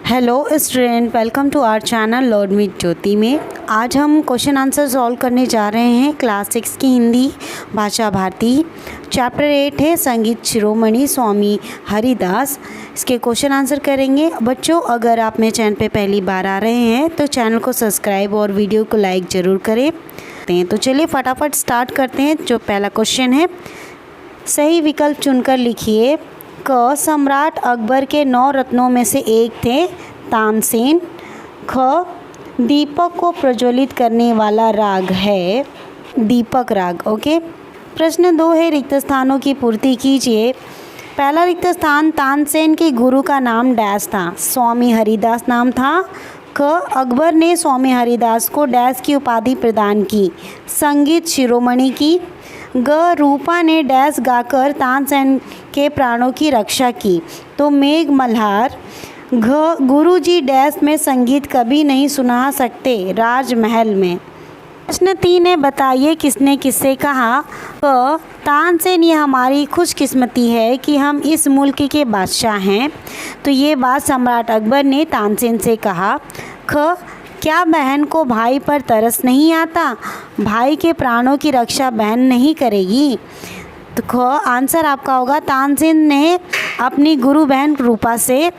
Hello student, welcome to our channel learn with Jyoti में। आज हम क्वेश्चन आंसर सॉल्व करने जा रहे हैं क्लास 6 की हिंदी भाषा भारती। चैप्टर 8 है संगीत शिरोमणि स्वामी हरिदास। इसके क्वेश्चन आंसर करेंगे। बच्चों, अगर आप मेरे चैनल पे पहली बार आ रहे हैं तो चैनल को सब्सक्राइब और वीडियो को लाइक ज़रूर करें। तो चलिए फटाफट स्टार्ट करते हैं। जो पहला क्वेश्चन है, सही विकल्प चुनकर लिखिए। क, सम्राट अकबर के 9 रत्नों में से एक थे तानसेन। ख, दीपक को प्रज्वलित करने वाला राग है दीपक राग। ओके। प्रश्न 2 है, रिक्त स्थानों की पूर्ति कीजिए। पहला रिक्त स्थान, तानसेन के गुरु का नाम डैश था। स्वामी हरिदास नाम था। क, अकबर ने स्वामी हरिदास को डैश की उपाधि प्रदान की, संगीत शिरोमणि की। ग, रूपा ने डैश गाकर तानसेन के प्राणों की रक्षा की, तो मेघ मल्हार। घ, गुरुजी डैश में संगीत कभी नहीं सुना सकते, राजमहल में। प्रश्न 3 है, बताइए किसने किससे कहा। क, तानसेन, ये हमारी खुशकिस्मती है कि हम इस मुल्क के बादशाह हैं। तो ये बात सम्राट अकबर ने तानसेन से कहा। ख, क्या बहन को भाई पर तरस नहीं आता? भाई के प्राणों की रक्षा बहन नहीं करेगी? तो ख, आंसर आपका होगा तानसेन ने अपनी गुरु बहन रूपा से।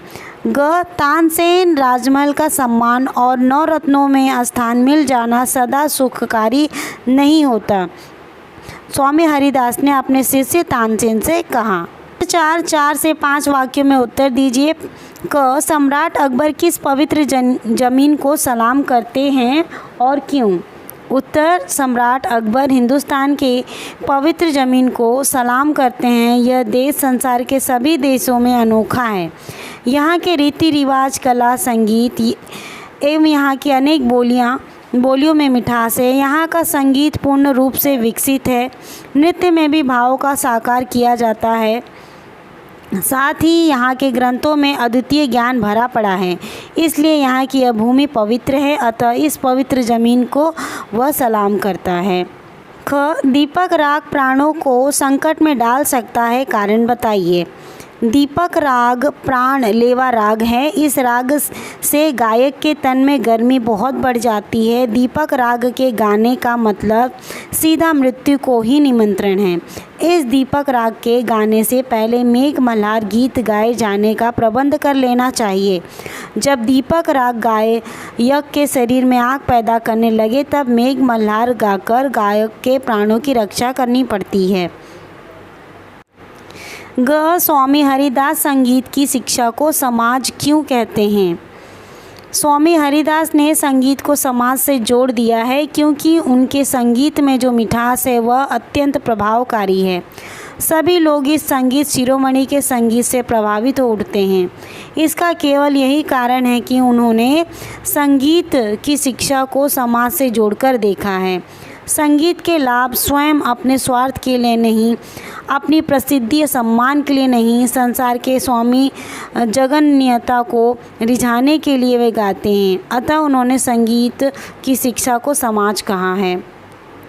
ग, तानसेन, राजमहल का सम्मान और 9 रत्नों में स्थान मिल जाना सदा सुखकारी नहीं होता, स्वामी हरिदास ने अपने शिष्य तानसेन से कहा। 4 से 5 वाक्यों में उत्तर दीजिए। क, सम्राट अकबर किस पवित्र जमीन को सलाम करते हैं और क्यों? उत्तर, सम्राट अकबर हिंदुस्तान के पवित्र ज़मीन को सलाम करते हैं। यह देश संसार के सभी देशों में अनोखा है। यहाँ के रीति रिवाज, कला, संगीत एवं यहाँ की अनेक बोलियों में मिठास है। यहाँ का संगीत पूर्ण रूप से विकसित है। नृत्य में भी भावों का साकार किया जाता है। साथ ही यहाँ के ग्रंथों में अद्वितीय ज्ञान भरा पड़ा है। इसलिए यहाँ की यह भूमि पवित्र है, अतः इस पवित्र ज़मीन को वह सलाम करता है। ख, दीपक राग प्राणों को संकट में डाल सकता है, कारण बताइए। दीपक राग प्राण लेवा राग है। इस राग से गायक के तन में गर्मी बहुत बढ़ जाती है। दीपक राग के गाने का मतलब सीधा मृत्यु को ही निमंत्रण है। इस दीपक राग के गाने से पहले मेघ मल्हार गीत गाए जाने का प्रबंध कर लेना चाहिए। जब दीपक राग गायक के शरीर में आग पैदा करने लगे, तब मेघ मल्हार गाकर गायक के प्राणों की रक्षा करनी पड़ती है। ग, स्वामी हरिदास संगीत की शिक्षा को समाज क्यों कहते हैं? स्वामी हरिदास ने संगीत को समाज से जोड़ दिया है, क्योंकि उनके संगीत में जो मिठास है वह अत्यंत प्रभावकारी है। सभी लोग इस संगीत शिरोमणि के संगीत से प्रभावित हो उठते हैं। इसका केवल यही कारण है कि उन्होंने संगीत की शिक्षा को समाज से जोड़कर देखा है। संगीत के लाभ स्वयं अपने स्वार्थ के लिए नहीं, अपनी प्रसिद्धि सम्मान के लिए नहीं, संसार के स्वामी जगन्यता को रिझाने के लिए वे गाते हैं। अतः उन्होंने संगीत की शिक्षा को समाज कहा है।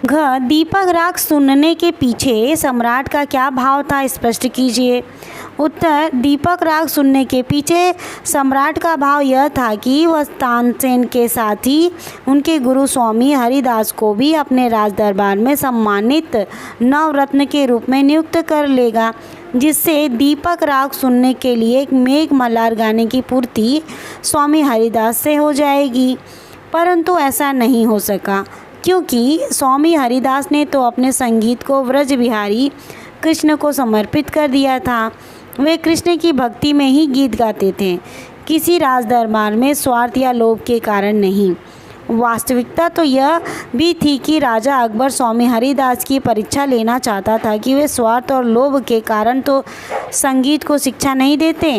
घ, दीपक राग सुनने के पीछे सम्राट का क्या भाव था, स्पष्ट कीजिए। उत्तर, दीपक राग सुनने के पीछे सम्राट का भाव यह था कि वह तानसेन के साथ ही उनके गुरु स्वामी हरिदास को भी अपने राज दरबार में सम्मानित नवरत्न के रूप में नियुक्त कर लेगा, जिससे दीपक राग सुनने के लिए मेघ मल्हार गाने की पूर्ति स्वामी हरिदास से हो जाएगी। परंतु ऐसा नहीं हो सका, क्योंकि स्वामी हरिदास ने तो अपने संगीत को व्रज बिहारी कृष्ण को समर्पित कर दिया था। वे कृष्ण की भक्ति में ही गीत गाते थे, किसी राज दरबार में स्वार्थ या लोभ के कारण नहीं। वास्तविकता तो यह भी थी कि राजा अकबर स्वामी हरिदास की परीक्षा लेना चाहता था कि वे स्वार्थ और लोभ के कारण तो संगीत को शिक्षा नहीं देते।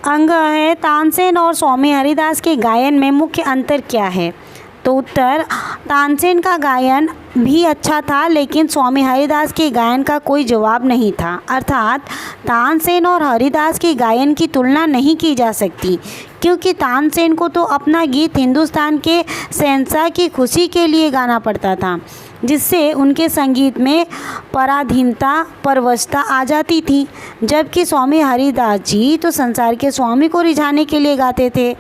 अंग है, तानसेन और स्वामी हरिदास के गायन में मुख्य अंतर क्या है? तो उत्तर, तानसेन का गायन भी अच्छा था, लेकिन स्वामी हरिदास के गायन का कोई जवाब नहीं था। अर्थात तानसेन और हरिदास के गायन की तुलना नहीं की जा सकती, क्योंकि तानसेन को तो अपना गीत हिंदुस्तान के शहंशाह की खुशी के लिए गाना पड़ता था, जिससे उनके संगीत में पराधीनता परवशता आ जाती थी। जबकि स्वामी हरिदास जी तो संसार के स्वामी को रिझाने के लिए गाते थे,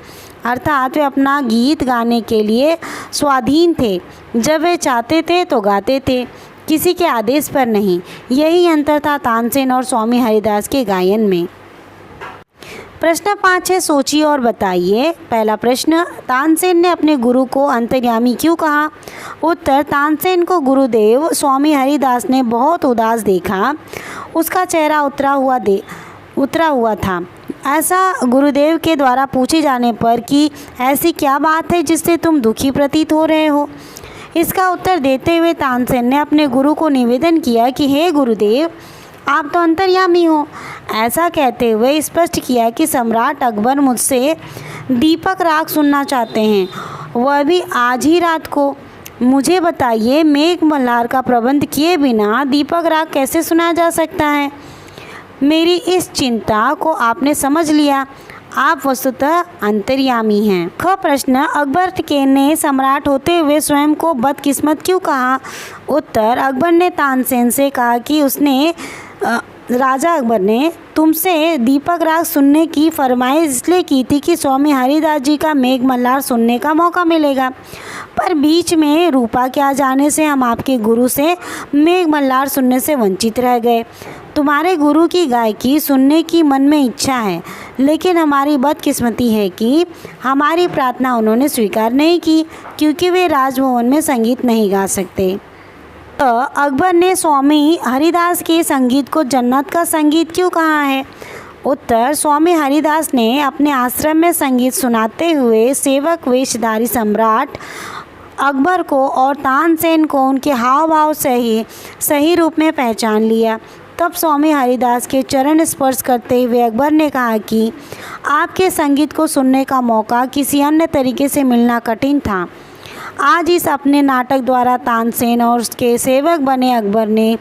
अर्थात वे अपना गीत गाने के लिए स्वाधीन थे। जब वे चाहते थे तो गाते थे, किसी के आदेश पर नहीं। यही अंतर था तानसेन और स्वामी हरिदास के गायन में। प्रश्न 5 है, सोचिए और बताइए। पहला प्रश्न, तानसेन ने अपने गुरु को अंतर्यामी क्यों कहा? उत्तर, तानसेन को गुरुदेव स्वामी हरिदास ने बहुत उदास देखा। उसका चेहरा उतरा हुआ था। ऐसा गुरुदेव के द्वारा पूछे जाने पर कि ऐसी क्या बात है जिससे तुम दुखी प्रतीत हो रहे हो? इसका उत्तर देते हुए तानसेन ने अपने गुरु को निवेदन किया कि हे गुरुदेव, आप तो अंतर्यामी हो। ऐसा कहते हुए स्पष्ट किया कि सम्राट अकबर मुझसे दीपक राग सुनना चाहते हैं, वह भी आज ही रात को। मुझे बताइए, मेघ मल्हार का प्रबंध किए बिना दीपक राग कैसे सुना जा सकता है? मेरी इस चिंता को आपने समझ लिया। आप वस्तुतः अंतर्यामी हैं। ख प्रश्न, अकबर के ने सम्राट होते हुए स्वयं को बदकिस्मत क्यों कहा? उत्तर, अकबर ने तानसेन से कहा कि राजा अकबर ने तुमसे दीपक राग सुनने की फरमाइश इसलिए की थी कि स्वामी हरिदास जी का मेघ मल्हार सुनने का मौका मिलेगा, पर बीच में रूपा के आ जाने से हम आपके गुरु से मेघ मल्हार सुनने से वंचित रह गए। तुम्हारे गुरु की गायकी सुनने की मन में इच्छा है, लेकिन हमारी बदकिस्मती है कि हमारी प्रार्थना उन्होंने स्वीकार नहीं की, क्योंकि वे राजभवन में संगीत नहीं गा सकते। तो अकबर ने स्वामी हरिदास के संगीत को जन्नत का संगीत क्यों कहा है? उत्तर, स्वामी हरिदास ने अपने आश्रम में संगीत सुनाते हुए सेवक वेशधारी सम्राट अकबर को और तानसेन को उनके हाव भाव से ही सही रूप में पहचान लिया। तब स्वामी हरिदास के चरण स्पर्श करते हुए अकबर ने कहा कि आपके संगीत को सुनने का मौका किसी अन्य तरीके से मिलना कठिन था। आज इस अपने नाटक द्वारा तानसेन और उसके सेवक बने अकबर ने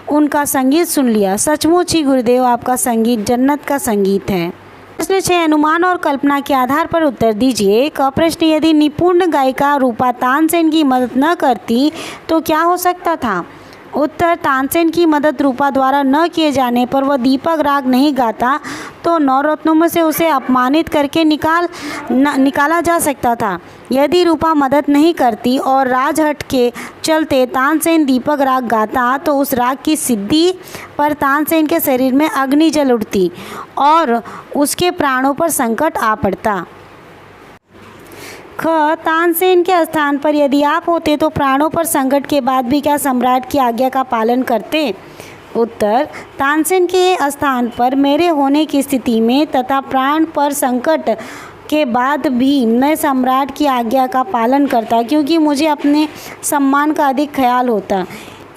उनका संगीत सुन लिया। सचमुच ही गुरुदेव, आपका संगीत जन्नत का संगीत है। प्रश्न 6, अनुमान और कल्पना के आधार पर उत्तर दीजिए। क प्रश्न, यदि निपुण गायिका रूपा तानसेन की मदद न करती तो क्या हो सकता था? उत्तर, तानसेन की मदद रूपा द्वारा न किए जाने पर वह दीपक राग नहीं गाता तो नवरत्नों में से उसे अपमानित करके निकाला जा सकता था। यदि रूपा मदद नहीं करती और राजहट के चलते तानसेन दीपक राग गाता तो उस राग की सिद्धि पर तानसेन के शरीर में अग्नि जल उठती और उसके प्राणों पर संकट आ पड़ता। ख, तानसेन के स्थान पर यदि आप होते तो प्राणों पर संकट के बाद भी क्या सम्राट की आज्ञा का पालन करते? उत्तर, तानसेन के स्थान पर मेरे होने की स्थिति में तथा प्राण पर संकट के बाद भी मैं सम्राट की आज्ञा का पालन करता, क्योंकि मुझे अपने सम्मान का अधिक ख्याल होता।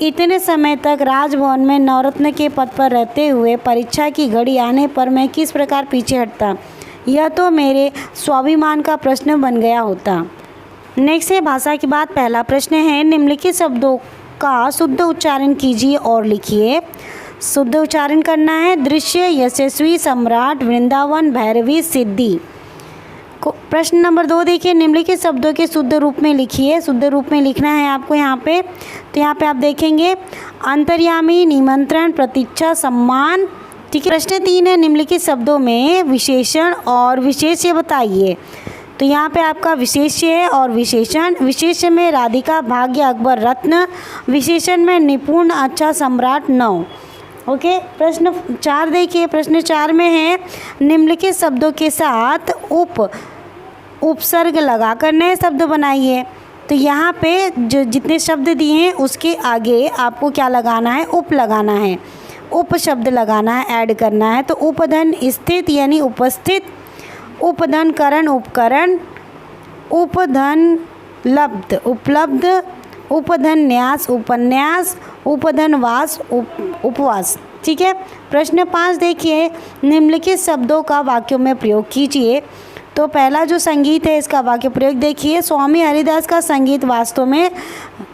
इतने समय तक राजभवन में नवरत्न के पद पर रहते हुए परीक्षा की घड़ी आने पर मैं किस प्रकार पीछे हटता, यह तो मेरे स्वाभिमान का प्रश्न बन गया होता। नेक्स्ट है भाषा की बात। पहला प्रश्न है, निम्नलिखित शब्दों का शुद्ध उच्चारण कीजिए और लिखिए। शुद्ध उच्चारण करना है। दृश्य, यशस्वी, सम्राट, वृंदावन, भैरवी, सिद्धि। प्रश्न नंबर 2 देखिए, निम्नलिखित शब्दों के शुद्ध रूप में लिखिए। शुद्ध रूप में लिखना है आपको यहाँ पे। तो यहाँ पे आप देखेंगे अंतर्यामी, निमंत्रण, प्रतीक्षा, सम्मान। ठीक है। प्रश्न 3 है, निम्नलिखित शब्दों में विशेषण और विशेष्य बताइए। तो यहाँ पे आपका विशेष्य है और विशेषण। विशेष्य में राधिका, भाग्य, अकबर, रत्न। विशेषण में निपुण, अच्छा, सम्राट, नौ। ओके। प्रश्न 4 देखिए। प्रश्न 4 में है, निम्नलिखित शब्दों के साथ उपसर्ग लगाकर नए शब्द बनाइए। तो यहाँ पे जो जितने शब्द दिए हैं उसके आगे आपको क्या लगाना है? उप लगाना है। उप शब्द लगाना है, ऐड करना है। तो उपधन स्थित यानी उपस्थित, उपधन करण उपकरण, उपधन लब्ध उपलब्ध, उपधन न्यास उपन्यास, उपधन वास उपवास। ठीक है। प्रश्न 5 देखिए, निम्नलिखित शब्दों का वाक्यों में प्रयोग कीजिए। तो पहला जो संगीत है इसका वाक्य प्रयोग देखिए। स्वामी हरिदास का संगीत वास्तव में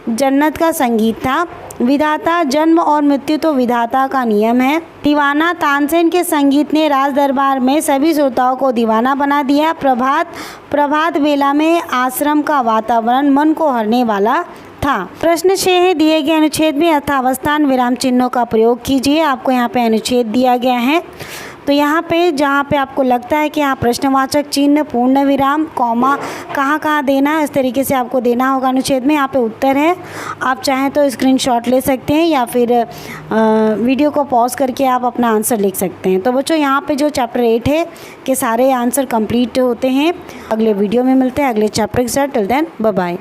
जन्नत का संगीत था। विधाता, जन्म और मृत्यु तो विधाता का नियम है। दीवाना, तानसेन के संगीत ने राज दरबार में सभी श्रोताओं को दीवाना बना दिया। प्रभात बेला में आश्रम का वातावरण मन को हरने वाला था। प्रश्न 6 है, दिए गए अनुच्छेद में यथावस्थान विराम चिन्हों का प्रयोग कीजिए। आपको यहाँ पे अनुच्छेद दिया गया है, तो यहाँ पे जहाँ पे आपको लगता है कि यहाँ प्रश्नवाचक चिन्ह, पूर्ण विराम, कॉमा कहाँ कहाँ देना है, इस तरीके से आपको देना होगा अनुच्छेद में। यहाँ पे उत्तर है, आप चाहें तो स्क्रीनशॉट ले सकते हैं या फिर वीडियो को पॉज करके आप अपना आंसर लिख सकते हैं। तो बच्चों यहाँ पे जो चैप्टर 8 है के सारे आंसर कंप्लीट होते हैं। अगले वीडियो में मिलते हैं अगले चैप्टर के साथ। Till then bye bye.